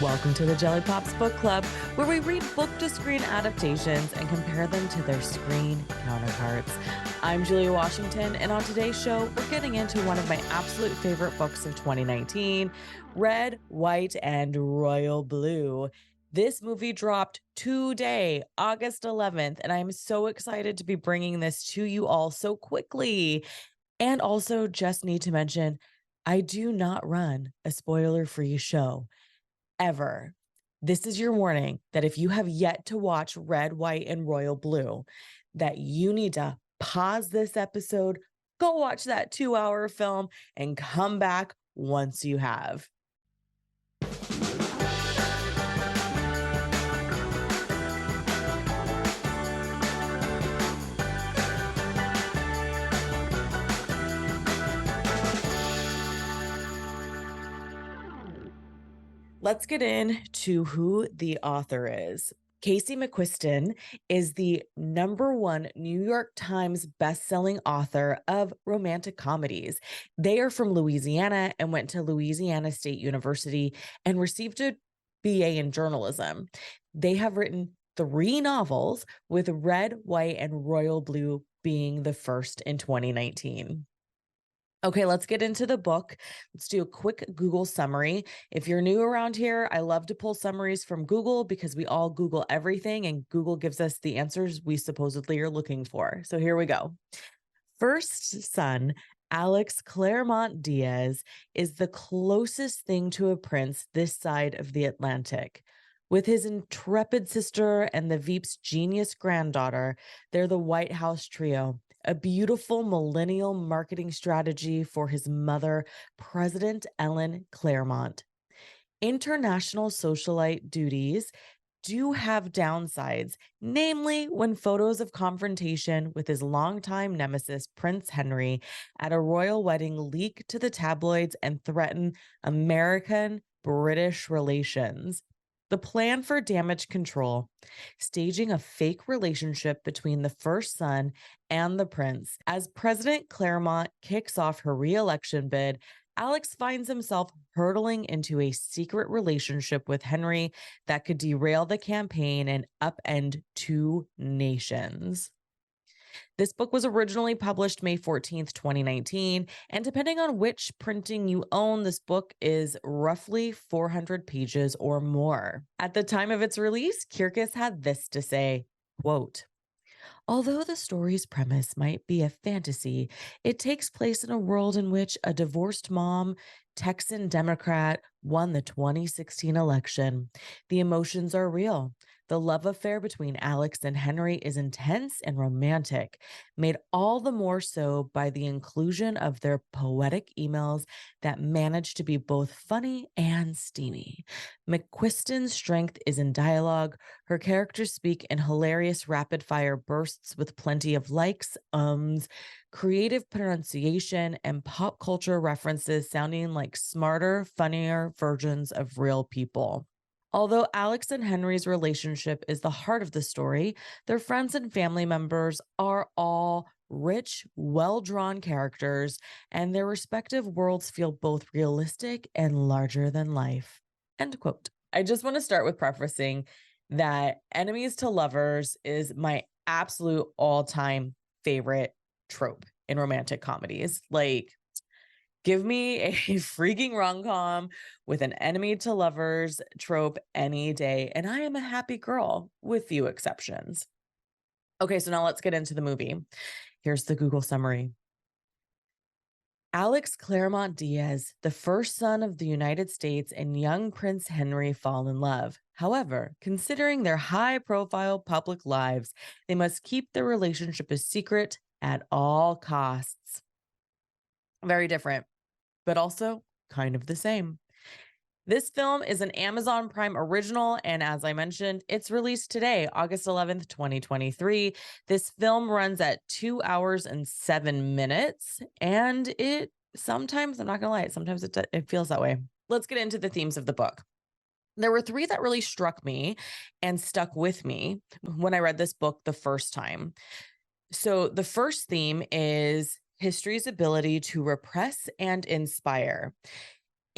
Welcome to the Jelly Pops Book Club, where we read book-to-screen adaptations and compare them to their screen counterparts. I'm Julia Washington, and on today's show, we're getting into one of my absolute favorite books of 2019, Red, White, and Royal Blue. This movie dropped today, August 11th, and I'm so excited to be bringing this to you all so quickly. And also, just need to mention, I do not run a spoiler-free show. Ever. This is your warning that if you have yet to watch Red, White, and Royal Blue, that you need to pause this episode, go watch that 2-hour film, and come back once you have. Let's get into who the author is. Casey McQuiston is the #1 New York Times bestselling author of romantic comedies. They are from Louisiana and went to Louisiana State University and received a BA in journalism. They have written 3 novels, with Red, White, and Royal Blue being the first in 2019. Okay, let's get into the book. Let's do a quick Google summary. If you're new around here, I love to pull summaries from Google because we all Google everything and Google gives us the answers we supposedly are looking for. So here we go. First son, Alex Claremont Diaz, is the closest thing to a prince this side of the Atlantic. With his intrepid sister and the Veep's genius granddaughter, they're the White House trio, a beautiful millennial marketing strategy for his mother, President Ellen Claremont. International socialite duties do have downsides, namely when photos of confrontation with his longtime nemesis, Prince Henry, at a royal wedding leak to the tabloids and threaten American-British relations. The plan for damage control, staging a fake relationship between the first son and the prince. As President Claremont kicks off her re-election bid, Alex finds himself hurtling into a secret relationship with Henry that could derail the campaign and upend 2 nations. This book was originally published May 14th, 2019, and depending on which printing you own, this book is roughly 400 pages or more. At the time of its release, Kirkus had this to say, quote, "Although the story's premise might be a fantasy, it takes place in a world in which a divorced mom, Texan Democrat, won the 2016 election. The emotions are real. The love affair between Alex and Henry is intense and romantic, made all the more so by the inclusion of their poetic emails that manage to be both funny and steamy. McQuiston's strength is in dialogue. Her characters speak in hilarious rapid-fire bursts with plenty of likes, creative pronunciation, and pop culture references sounding like smarter, funnier versions of real people. Although Alex and Henry's relationship is the heart of the story, their friends and family members are all rich, well-drawn characters, and their respective worlds feel both realistic and larger than life." End quote. I just want to start with prefacing that enemies to lovers is my absolute all-time favorite trope in romantic comedies. Like, give me a freaking rom-com with an enemy to lovers trope any day, and I am a happy girl, with few exceptions. Okay, so now let's get into the movie. Here's the Google summary. Alex Claremont Diaz, the first son of the United States, and young Prince Henry fall in love. However, considering their high-profile public lives, they must keep their relationship a secret at all costs. Very different, but also kind of the same. This film is an Amazon Prime original, and as I mentioned, it's released today, August 11th, 2023. This film runs at 2 hours and 7 minutes, and it sometimes, I'm not gonna lie, sometimes it feels that way. Let's get into the themes of the book. There were 3 that really struck me and stuck with me when I read this book the first time. So the first theme is history's ability to repress and inspire.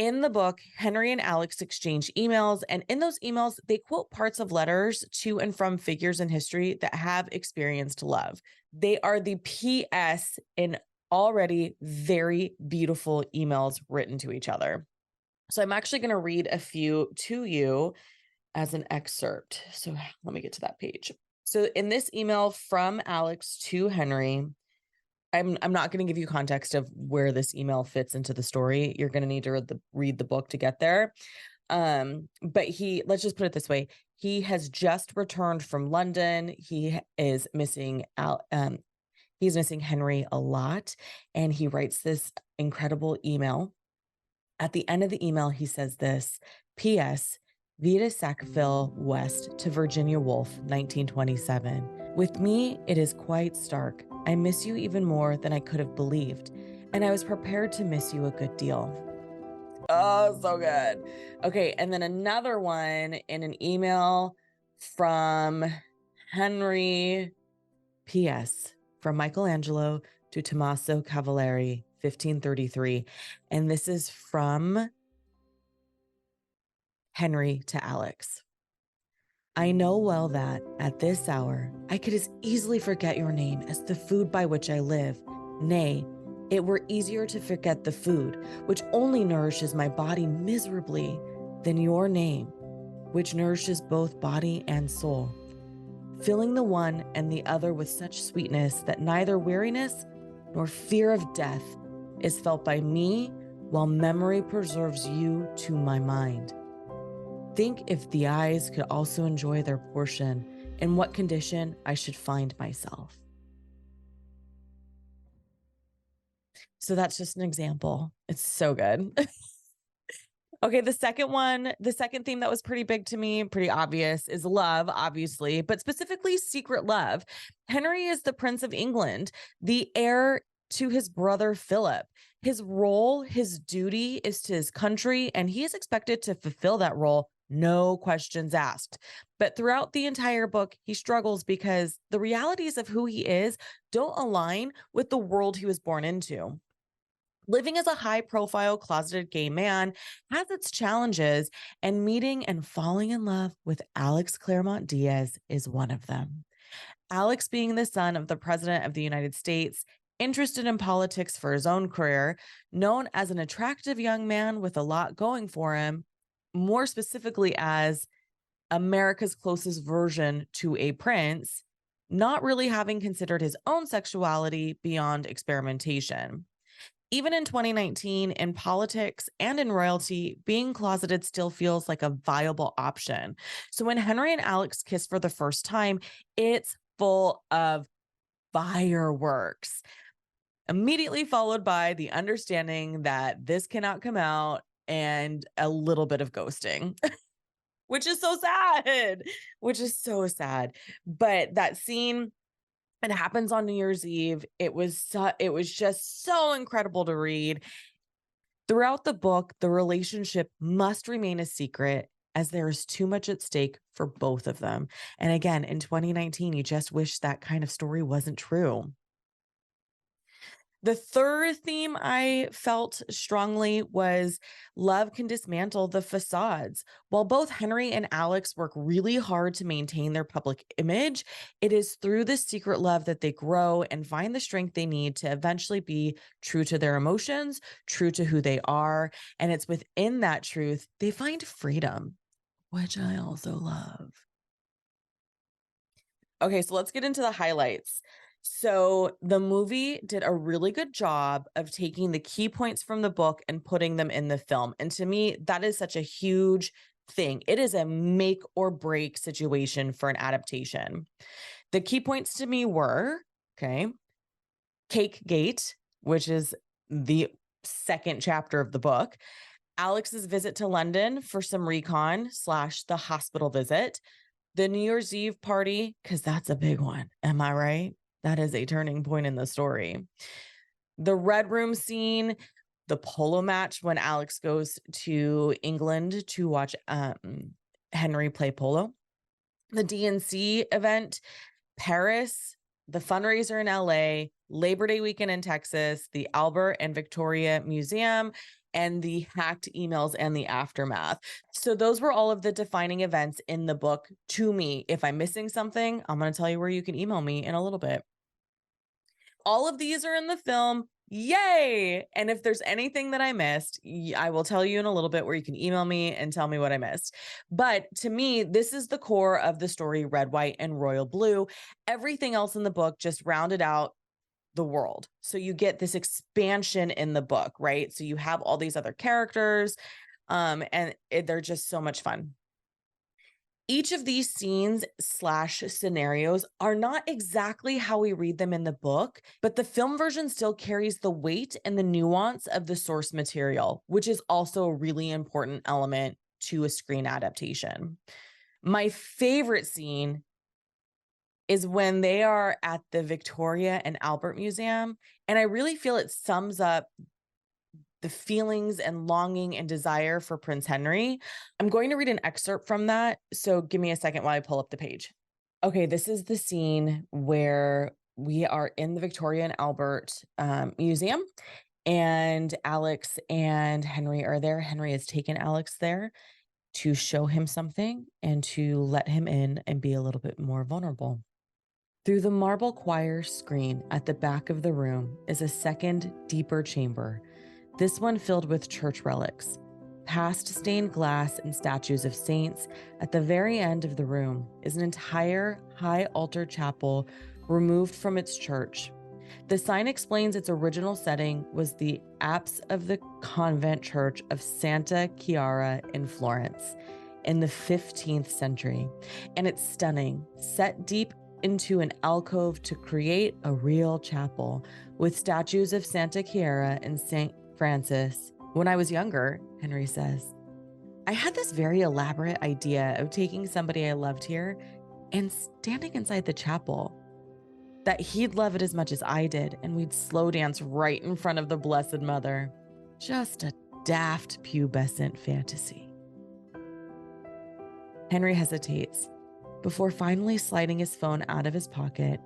In the book, Henry and Alex exchange emails, and in those emails, they quote parts of letters to and from figures in history that have experienced love. They are the PS in already very beautiful emails written to each other. So I'm actually going to read a few to you as an excerpt. So let me get to that page. So in this email from Alex to Henry, I'm not going to give you context of where this email fits into the story. You're going to need to read the book to get there. But let's just put it this way. He has just returned from London. He is missing he's missing Henry a lot. And he writes this incredible email. At the end of the email, he says this: P.S. Vita Sackville West to Virginia Woolf, 1927. With me, it is quite stark. I miss you even more than I could have believed, and I was prepared to miss you a good deal. Oh, so good. Okay, and then another one in an email from Henry. P.S. From Michelangelo to Tommaso Cavalieri, 1533. And this is from Henry to Alex. I know well that, at this hour, I could as easily forget your name as the food by which I live. Nay, it were easier to forget the food, which only nourishes my body miserably, than your name, which nourishes both body and soul, filling the one and the other with such sweetness that neither weariness nor fear of death is felt by me, while memory preserves you to my mind. Think if the eyes could also enjoy their portion, in what condition I should find myself. So that's just an example. It's so good. Okay, the second theme that was pretty big to me, pretty obvious, is love, obviously, but specifically secret love. Henry is the Prince of England, the heir to his brother Philip. His role, his duty is to his country, and he is expected to fulfill that role, no questions asked. But throughout the entire book, he struggles because the realities of who he is don't align with the world he was born into. Living as a high-profile closeted gay man has its challenges, and meeting and falling in love with Alex Claremont Diaz is one of them. Alex, being the son of the President of the United States, interested in politics for his own career, known as an attractive young man with a lot going for him, more specifically as America's closest version to a prince, not really having considered his own sexuality beyond experimentation. Even in 2019, in politics and in royalty, being closeted still feels like a viable option. So when Henry and Alex kiss for the first time, it's full of fireworks, immediately followed by the understanding that this cannot come out and a little bit of ghosting. Which is so sad, But that scene, it happens on New Year's Eve. It was just so incredible to read. Throughout the book, the relationship must remain a secret as there is too much at stake for both of them. And again, in 2019, you just wish that kind of story wasn't true. The third theme I felt strongly was love can dismantle the facades. While both Henry and Alex work really hard to maintain their public image, it is through this secret love that they grow and find the strength they need to eventually be true to their emotions, true to who they are. And it's within that truth they find freedom, which I also love. Okay, so let's get into the highlights. So the movie did a really good job of taking the key points from the book and putting them in the film. And to me, that is such a huge thing. It is a make or break situation for an adaptation. The key points to me were, okay, Cake Gate, which is the second chapter of the book, Alex's visit to London for some recon / the hospital visit, the New Year's Eve party, because that's a big one. Am I right? That is a turning point in the story. The Red Room scene, the polo match when Alex goes to England to watch Henry play polo, the DNC event, Paris, the fundraiser in LA, Labor Day weekend in Texas, the Albert and Victoria Museum, and the hacked emails and the aftermath. So those were all of the defining events in the book to me. If I'm missing something, I'm going to tell you where you can email me in a little bit. All of these are in the film. Yay! And if there's anything that I missed, I will tell you in a little bit where you can email me and tell me what I missed. But to me, this is the core of the story, Red, White, and Royal Blue. Everything else in the book just rounded out the world. So you get this expansion in the book, right? So you have all these other characters, and they're just so much fun. Each of these scenes slash scenarios are not exactly how we read them in the book, but the film version still carries the weight and the nuance of the source material, which is also a really important element to a screen adaptation. My favorite scene is when they are at the Victoria and Albert Museum, and I really feel it sums up the feelings and longing and desire for Prince Henry. I'm going to read an excerpt from that, so give me a second while I pull up the page. Okay, this is the scene where we are in the Victoria and Albert Museum, and Alex and Henry are there. Henry has taken Alex there to show him something and to let him in and be a little bit more vulnerable. Through the marble choir screen at the back of the room is a second, deeper chamber, this one filled with church relics. Past stained glass and statues of saints, at the very end of the room is an entire high altar chapel removed from its church. The sign explains its original setting was the apse of the convent church of Santa Chiara in Florence in the 15th century, and it's stunning, set deep into an alcove to create a real chapel with statues of Santa Chiara and St. Francis. When I was younger, Henry says, I had this very elaborate idea of taking somebody I loved here and standing inside the chapel, that he'd love it as much as I did, and we'd slow dance right in front of the Blessed Mother. Just a daft, pubescent fantasy. Henry hesitates. Before finally sliding his phone out of his pocket,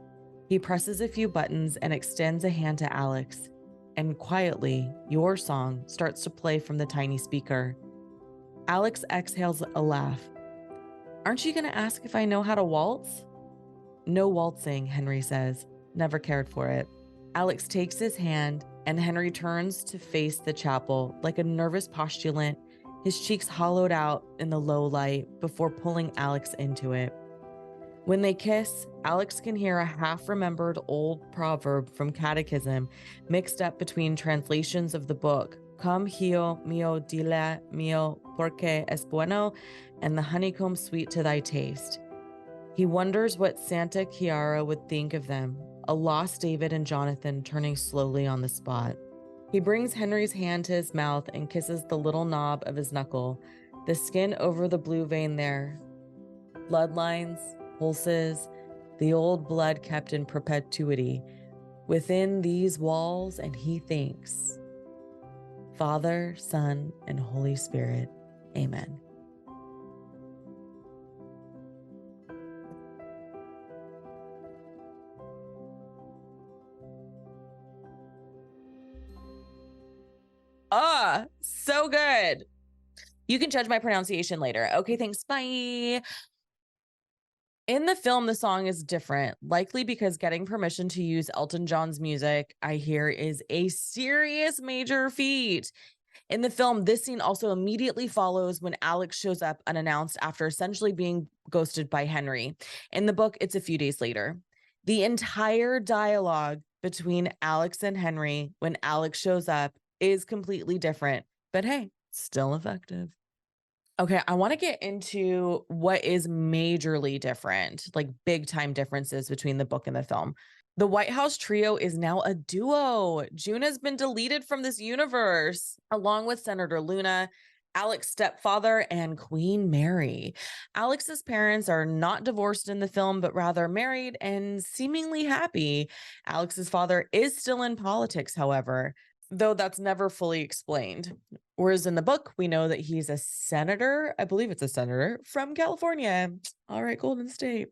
he presses a few buttons and extends a hand to Alex. And quietly, Your Song starts to play from the tiny speaker. Alex exhales a laugh. Aren't you going to ask if I know how to waltz? No waltzing, Henry says. Never cared for it. Alex takes his hand, and Henry turns to face the chapel like a nervous postulant, his cheeks hollowed out in the low light before pulling Alex into it. When they kiss, Alex can hear a half-remembered old proverb from catechism mixed up between translations of the book, Come hijo mío dile mío porque es bueno, and the honeycomb sweet to thy taste. He wonders what Santa Chiara would think of them, a lost David and Jonathan turning slowly on the spot. He brings Henry's hand to his mouth and kisses the little knob of his knuckle, the skin over the blue vein there. Bloodlines, pulses, the old blood kept in perpetuity within these walls, and he thinks, Father, Son, and Holy Spirit, Amen. So good. You can judge my pronunciation later. Okay, thanks. Bye. In the film, the song is different, likely because getting permission to use Elton John's music, I hear, is a serious major feat. In the film, this scene also immediately follows when Alex shows up unannounced after essentially being ghosted by Henry. In the book, it's a few days later. The entire dialogue between Alex and Henry when Alex shows up is completely different, but hey, still effective. Okay, I want to get into what is majorly different, like big time differences between the book and the film. The White House trio is now a duo. June has been deleted from this universe, along with Senator Luna, Alex's stepfather, and Queen Mary. Alex's parents are not divorced in the film, but rather married and seemingly happy. Alex's father is still in politics, however, though that's never fully explained. Whereas in the book, we know that he's a senator. I believe it's a senator from California. All right, Golden State.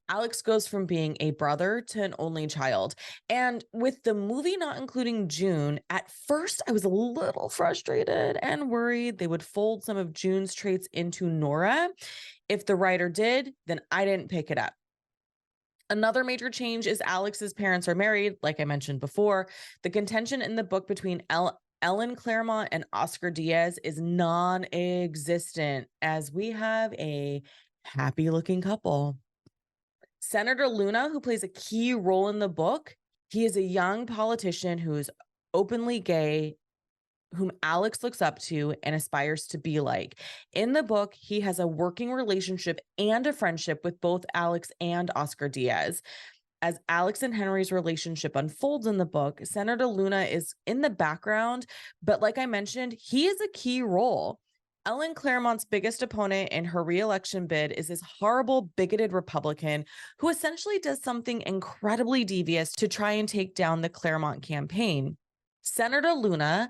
Alex goes from being a brother to an only child. And with the movie not including June, at first I was a little frustrated and worried they would fold some of June's traits into Nora. If the writer did, then I didn't pick it up. Another major change is Alex's parents are married, like I mentioned before. The contention in the book between Ellen Claremont and Oscar Diaz is non existent, as we have a happy looking couple. Senator Luna, who plays a key role in the book, he is a young politician who is openly gay, whom Alex looks up to and aspires to be like. In the book, he has a working relationship and a friendship with both Alex and Oscar Diaz. As Alex and Henry's relationship unfolds in the book, Senator Luna is in the background, but like I mentioned, he is a key role. Ellen Claremont's biggest opponent in her reelection bid is this horrible, bigoted Republican who essentially does something incredibly devious to try and take down the Claremont campaign. Senator Luna,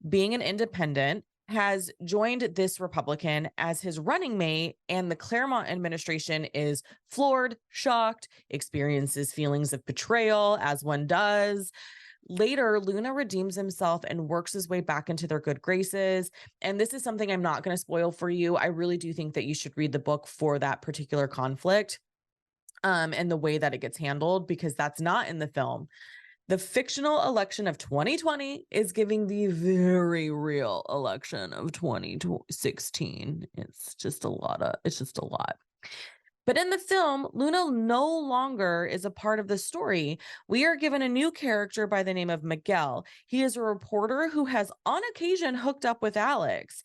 being an independent, has joined this Republican as his running mate, and the Claremont administration is floored, shocked, experiences feelings of betrayal, as one does. Later, Luna redeems himself and works his way back into their good graces. And this is something I'm not going to spoil for you. I really do think that you should read the book for that particular conflict and the way that it gets handled, because that's not in the film. The fictional election of 2020 is giving the very real election of 2016. It's just a lot. But in the film, Luna no longer is a part of the story. We are given a new character by the name of Miguel. He is a reporter who has on occasion hooked up with Alex.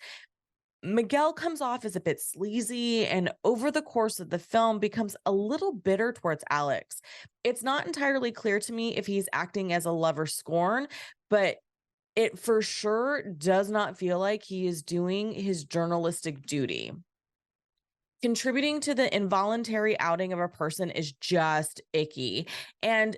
Miguel comes off as a bit sleazy and over the course of the film becomes a little bitter towards Alex. It's not entirely clear to me if he's acting as a lover scorn, but it for sure does not feel like he is doing his journalistic duty. Contributing to the involuntary outing of a person is just icky. And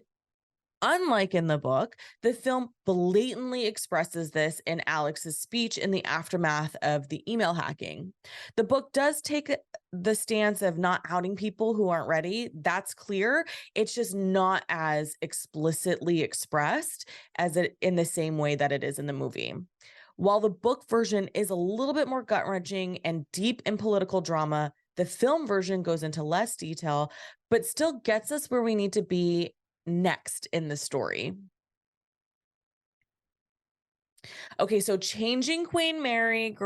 unlike in the book, the film blatantly expresses this in Alex's speech in the aftermath of the email hacking. The book does take the stance of not outing people who aren't ready. That's clear. It's just not as explicitly expressed as it in the same way that it is in the movie. While the book version is a little bit more gut-wrenching and deep in political drama, the film version goes into less detail, but still gets us where we need to be next in the story. Okay, so changing Queen Mary,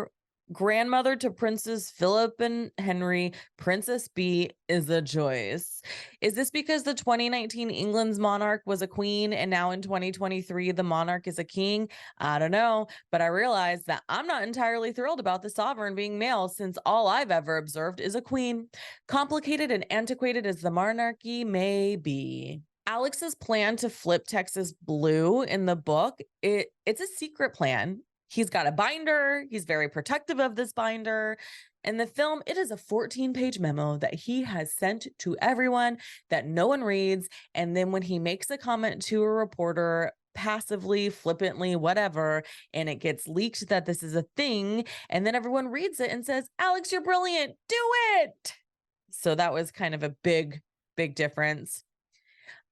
grandmother to Princes Philip and Henry, Princess B is a choice. Is this because the 2019 England's monarch was a queen and now in 2023 the monarch is a king? I don't know, but I realized that I'm not entirely thrilled about the sovereign being male, since all I've ever observed is a queen. Complicated and antiquated as the monarchy may be. Alex's plan to flip Texas blue in the book, it's a secret plan. He's got a binder. He's very protective of this binder. In the film, it is a 14-page memo that he has sent to everyone that no one reads. And then when he makes a comment to a reporter, passively, flippantly, whatever, and it gets leaked that this is a thing, and then everyone reads it and says, Alex, you're brilliant. Do it. So that was kind of a big difference.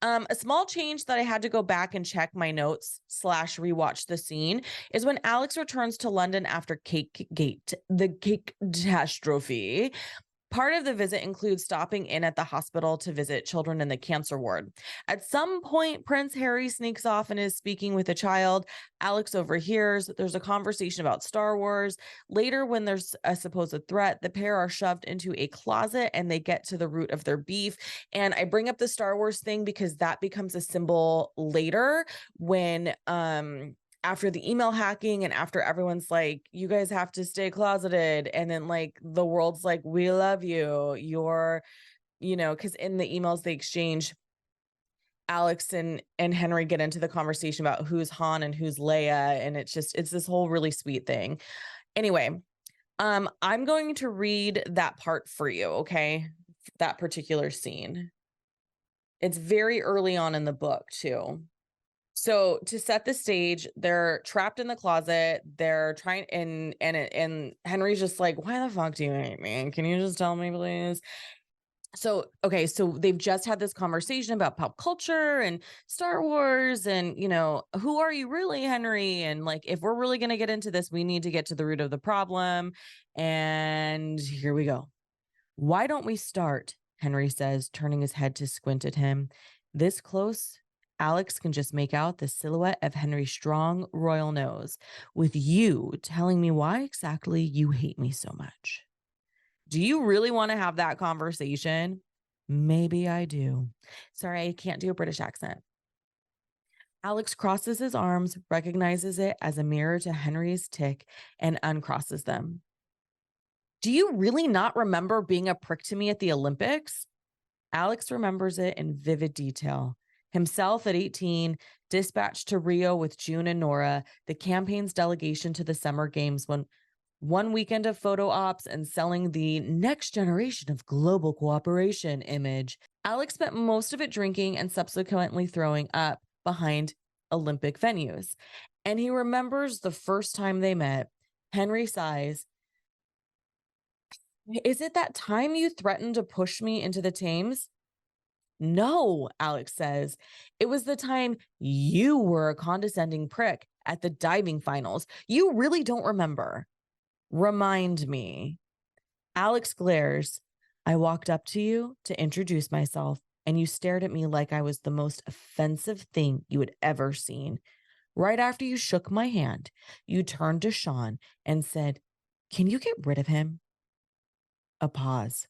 A small change that I had to go back and check my notes / rewatch the scene is when Alex returns to London after Cake Gate, the cake catastrophe. Part of the visit includes stopping in at the hospital to visit children in the cancer ward. At some point, Prince Harry sneaks off and is speaking with a child. Alex overhears. There's a conversation about Star Wars. Later, when there's a supposed threat, the pair are shoved into a closet and they get to the root of their beef. And I bring up the Star Wars thing because that becomes a symbol later when after the email hacking and after everyone's like, you guys have to stay closeted. And then like the world's like, we love you. You're, because in the emails they exchange, Alex and Henry get into the conversation about who's Han and who's Leia. And it's this whole really sweet thing. Anyway, I'm going to read that part for you. Okay. That particular scene. It's very early on in the book too. So to set the stage, they're trapped in the closet. They're trying, and Henry's just like, "Why the fuck do you hate me? Can you just tell me, please?" So, okay, so they've just had this conversation about pop culture and Star Wars and, who are you really, Henry? And like, if we're really going to get into this, we need to get to the root of the problem. And here we go. Why don't we start? Henry says, turning his head to squint at him. This close, Alex can just make out the silhouette of Henry's strong royal nose, with you telling me why exactly you hate me so much. Do you really want to have that conversation? Maybe I do. Sorry, I can't do a British accent. Alex crosses his arms, recognizes it as a mirror to Henry's tic, and uncrosses them. Do you really not remember being a prick to me at the Olympics? Alex remembers it in vivid detail. Himself at 18, dispatched to Rio with June and Nora, the campaign's delegation to the Summer Games, when one weekend of photo ops and selling the next generation of global cooperation image. Alex spent most of it drinking and subsequently throwing up behind Olympic venues. And he remembers the first time they met. Henry sighs. Is it that time you threatened to push me into the Thames? No, Alex says. It was the time you were a condescending prick at the diving finals. You really don't remember. Remind me. Alex glares. I walked up to you to introduce myself, and you stared at me like I was the most offensive thing you had ever seen. Right after you shook my hand, you turned to Sean and said, Can you get rid of him? A pause.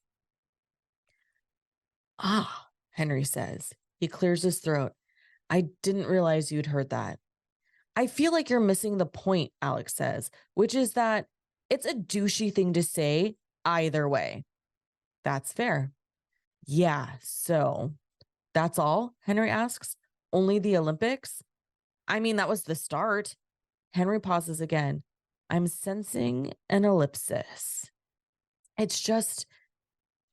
Ah, Henry says. He clears his throat. I didn't realize you'd heard that. I feel like you're missing the point, Alex says, which is that it's a douchey thing to say either way. That's fair. Yeah, so that's all? Henry asks. Only the Olympics? I mean, that was the start. Henry pauses again. I'm sensing an ellipsis. It's just,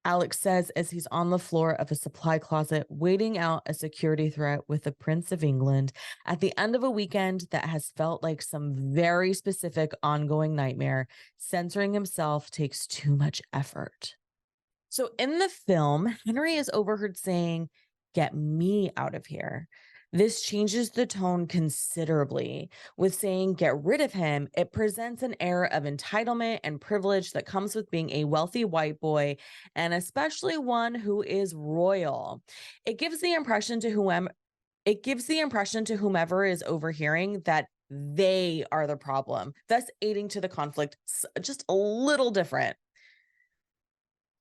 Alex says as he's on the floor of a supply closet, waiting out a security threat with the Prince of England at the end of a weekend that has felt like some very specific ongoing nightmare. Censoring himself takes too much effort. So in the film, Henry is overheard saying, Get me out of here. This changes the tone considerably. With saying get rid of him, it presents an air of entitlement and privilege that comes with being a wealthy white boy, and especially one who is royal. It gives the impression to whomever is overhearing that they are the problem, thus aiding to the conflict just a little different.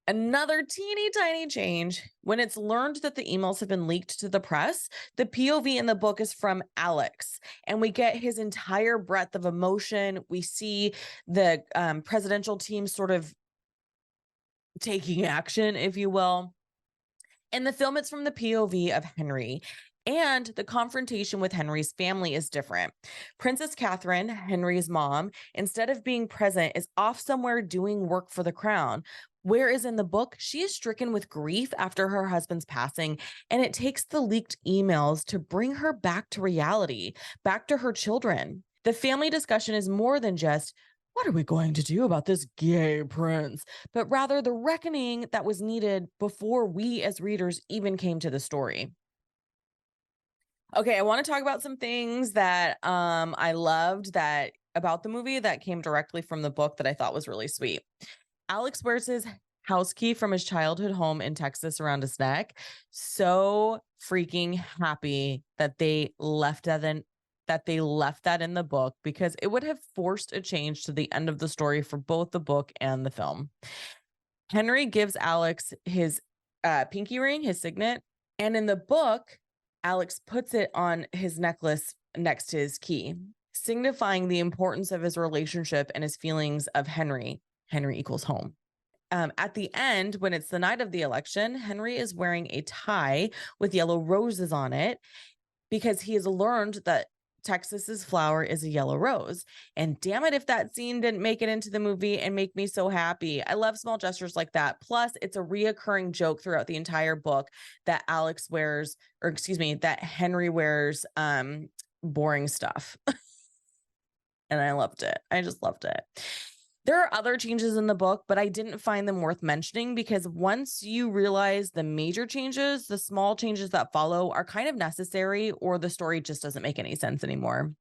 Another teeny tiny change. When it's learned that the emails have been leaked to the press, the POV in the book is from Alex, and we get his entire breadth of emotion. We see the presidential team sort of taking action, if you will. In the film, it's from the POV of Henry. And the confrontation with Henry's family is different. Princess Catherine, Henry's mom, instead of being present, is off somewhere doing work for the crown. Whereas in the book, she is stricken with grief after her husband's passing, and it takes the leaked emails to bring her back to reality, back to her children. The family discussion is more than just, what are we going to do about this gay prince? But rather the reckoning that was needed before we as readers even came to the story. Okay, I want to talk about some things that I loved that about the movie that came directly from the book that I thought was really sweet. Alex wears his house key from his childhood home in Texas around his neck. So freaking happy that they left that in the book, because it would have forced a change to the end of the story for both the book and the film. Henry gives Alex his pinky ring, his signet, and in the book, Alex puts it on his necklace next to his key, signifying the importance of his relationship and his feelings of Henry. Henry equals home. At the end, when it's the night of the election, Henry is wearing a tie with yellow roses on it because he has learned that Texas's flower is a yellow rose. And damn it, if that scene didn't make it into the movie and make me so happy. I love small gestures like that. Plus, it's a reoccurring joke throughout the entire book that that Henry wears boring stuff. And I loved it. I just loved it. There are other changes in the book, but I didn't find them worth mentioning because once you realize the major changes, the small changes that follow are kind of necessary, or the story just doesn't make any sense anymore.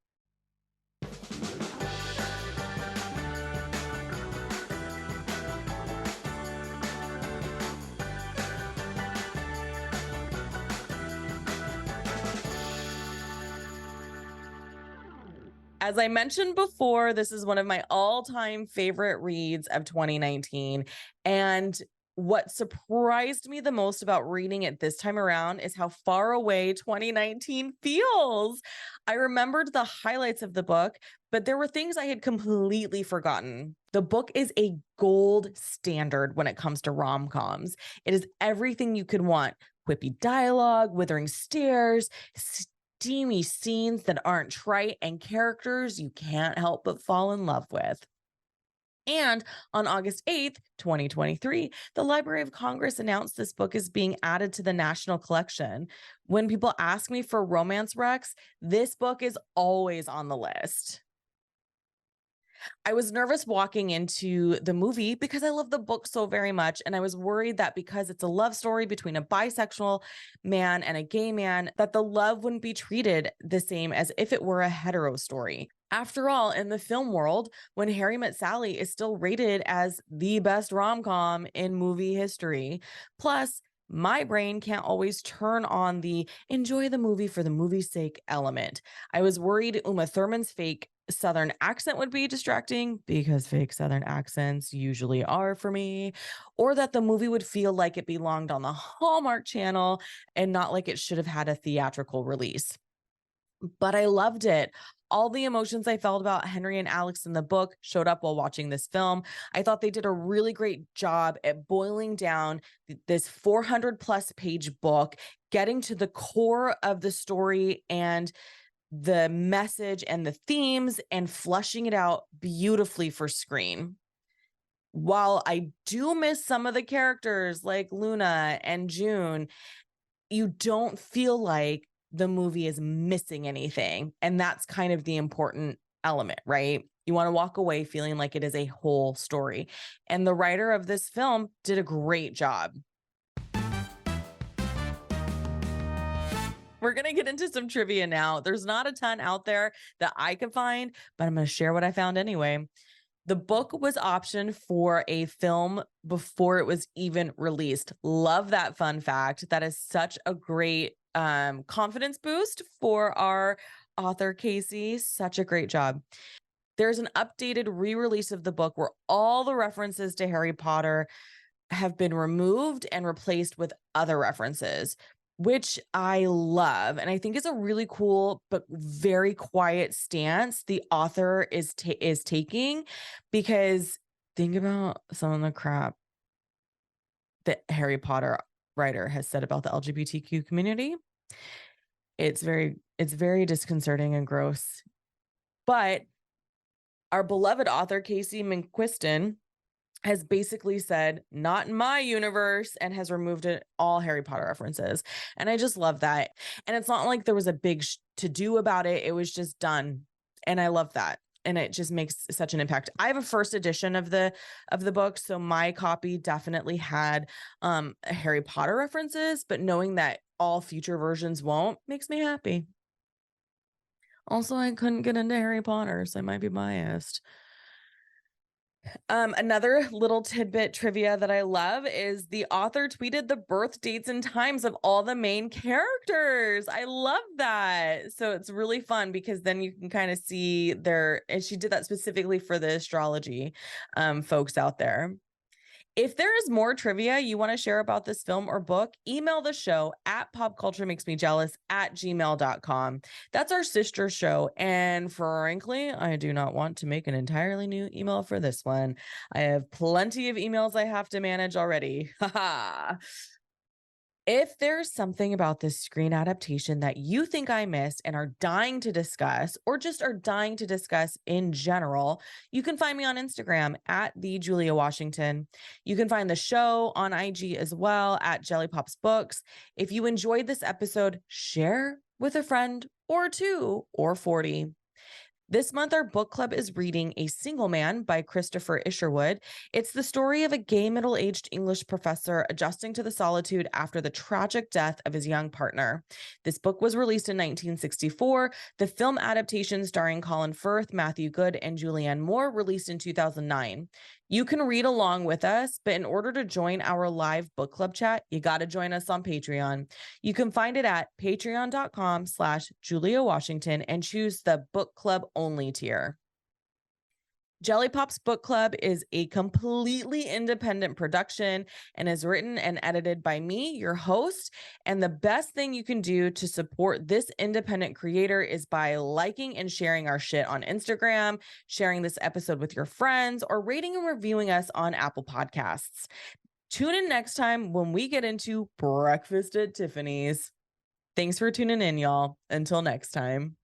As I mentioned before, this is one of my all-time favorite reads of 2019. And what surprised me the most about reading it this time around is how far away 2019 feels. I remembered the highlights of the book, but there were things I had completely forgotten. The book is a gold standard when it comes to rom-coms. It is everything you could want. Quippy dialogue, withering stares, steamy scenes that aren't trite, and characters you can't help but fall in love with. And on August 8th, 2023, the Library of Congress announced this book is being added to the National Collection. When people ask me for romance recs, this book is always on the list. I was nervous walking into the movie because I love the book so very much. And I was worried that because it's a love story between a bisexual man and a gay man, that the love wouldn't be treated the same as if it were a hetero story. After all, in the film world, When Harry Met Sally is still rated as the best rom-com in movie history. Plus, my brain can't always turn on the enjoy the movie for the movie's sake element. I was worried Uma Thurman's fake Southern accent would be distracting, because fake Southern accents usually are for me, or that the movie would feel like it belonged on the Hallmark Channel and not like it should have had a theatrical release. But I loved it. All the emotions I felt about Henry and Alex in the book showed up while watching this film. I thought they did a really great job at boiling down this 400 plus page book, getting to the core of the story and the message and the themes, and flushing it out beautifully for screen. While I do miss some of the characters like Luna and June, you don't feel like the movie is missing anything. And that's kind of the important element, right? You want to walk away feeling like it is a whole story. And the writer of this film did a great job. We're going to get into some trivia now. There's not a ton out there that I could find, but I'm going to share what I found anyway. The book was optioned for a film before it was even released. Love that fun fact. That is such a great confidence boost for our author, Casey. Such a great job. There's an updated re-release of the book where all the references to Harry Potter have been removed and replaced with other references, which I love. And I think is a really cool but very quiet stance the author is taking, because think about some of the crap that Harry Potter writer has said about the LGBTQ community. It's very disconcerting and gross. But our beloved author, Casey McQuiston, has basically said, not in my universe, and has removed all Harry Potter references. And I just love that. And it's not like there was a big to do about it. It was just done. And I love that. And it just makes such an impact. I have a first edition of the book, so my copy definitely had Harry Potter references, but knowing that all future versions won't makes me happy. Also, I couldn't get into Harry Potter, so I might be biased. Another little tidbit trivia that I love is the author tweeted the birth dates and times of all the main characters. I love that. So it's really fun because then you can kind of see and she did that specifically for the astrology folks out there. If there is more trivia you want to share about this film or book, email the show at popculturemakesmejealous@gmail.com. That's our sister show. And frankly, I do not want to make an entirely new email for this one. I have plenty of emails I have to manage already. Haha. If there's something about this screen adaptation that you think I missed and are dying to discuss, or just are dying to discuss in general, you can find me on Instagram at the Julia Washington. You can find the show on IG as well at Jelly Pops Books. If you enjoyed this episode, share with a friend or two or 40. This month, our book club is reading A Single Man by Christopher Isherwood. It's the story of a gay middle-aged English professor adjusting to the solitude after the tragic death of his young partner. This book was released in 1964. The film adaptation starring Colin Firth, Matthew Good, and Julianne Moore released in 2009. You can read along with us, but in order to join our live book club chat, you got to join us on Patreon. You can find it at patreon.com/Julia Washington and choose the book club only tier. Jelly Pop's Book Club is a completely independent production and is written and edited by me, your host. And the best thing you can do to support this independent creator is by liking and sharing our shit on Instagram, sharing this episode with your friends, or rating and reviewing us on Apple Podcasts. Tune in next time when we get into Breakfast at Tiffany's. Thanks for tuning in, y'all. Until next time.